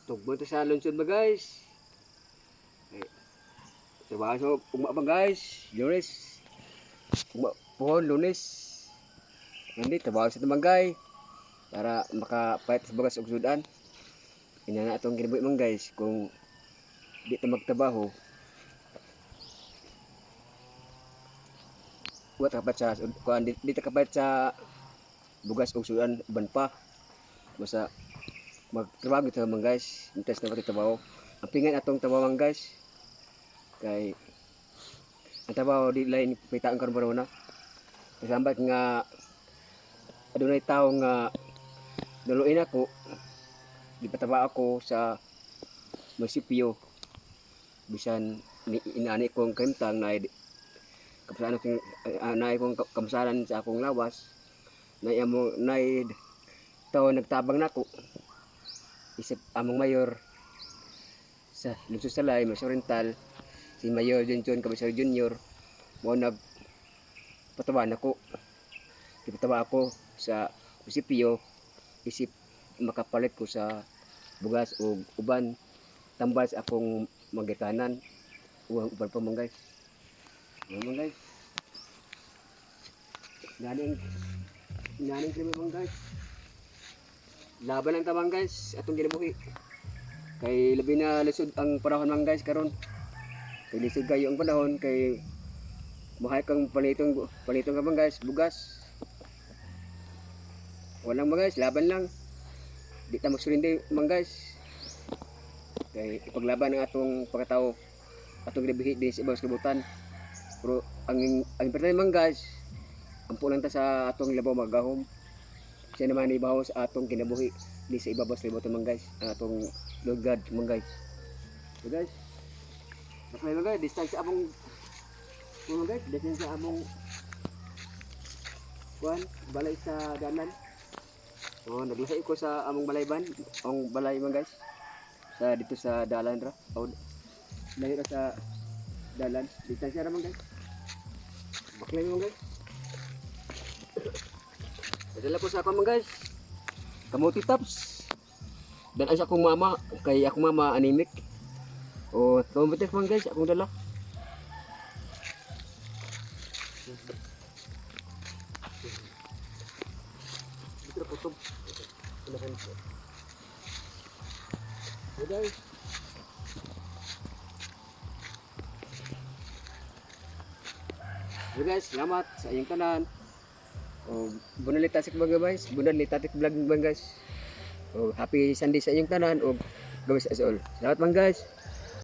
Tugbo to sa lungsod ba guys? Eh, trabaho sa ugma ba guys? Lunes. Ugma po, Lunes. Hindi, trabaho sa tumangay. Para makapayat sa bagas og sudan. Ina na atong ginabuhi man guys. Kung di ta magtrabaho, wa ta kapat sa kuan di ta kapat sa bugas og sudan uban pa. Basta magtrabaho kita man guys. Interest na pati trabaho. Ang pingan atong trabaho man guys. Kay ang trabaho di lain pitaan karon barona. Kasambat nga adunay tawo nga naluin ako, gipataba ako sa munisipyo. Bisan inani kong krimtang na kapasanan kong anay kong kamasalan sa akong lawas. Na amo nay tawo nagtabang nako. Isip among mayor sa Lungsod Salay, Mas Oriental, si Mayor Junjun Cabezal Jr. mo nagpataba nako. Gipataba ako sa munisipyo isip makapalit ko sa bugas o uban tambal sa akong magitanan uban pa man guys. Ano man guys, naning krimi man guys, laban lang tamang guys atong ginabuhi kay labi na lisod ang panahon man guys karon. Kay lisod kayo ang panahon kay buhay kang palitong ka man guys bugas. Walang mga guys, laban lang. Di ta magsurindi man guys. Kay ipaglaban ang atong pagkatao, atong ginabuhi din sa ibang kalibutan. Pero ang importante man guys, ampo lang ta sa atong labaw magahom. Siya naman ibahaw sa atong kinabuhi di sa ibabaw sa kalibutan man guys. Ang atong Lord God man guys. So guys, bakit man guys, distansya among mga guys, distansya among kuan, balay sa dalan. So, naglasay ko sa among balayban, ang balay man guys. Sa dito sa dalan ra. O layo ra sa dalan. Distansya ra man guys. Baklay man guys. Padala ko sa ako man guys. Kamuti tops. Dan sa akong mama, kay akong mama anemic. O kamuti man guys, akong dala. Dito ra kutob. Hey guys. So guys, salamat sa inyong tanan. O bunalit tasik vlog guys, bunalit tatik vlog man guys. O happy Sunday sa inyong tanan o gawis as all. Salamat man guys.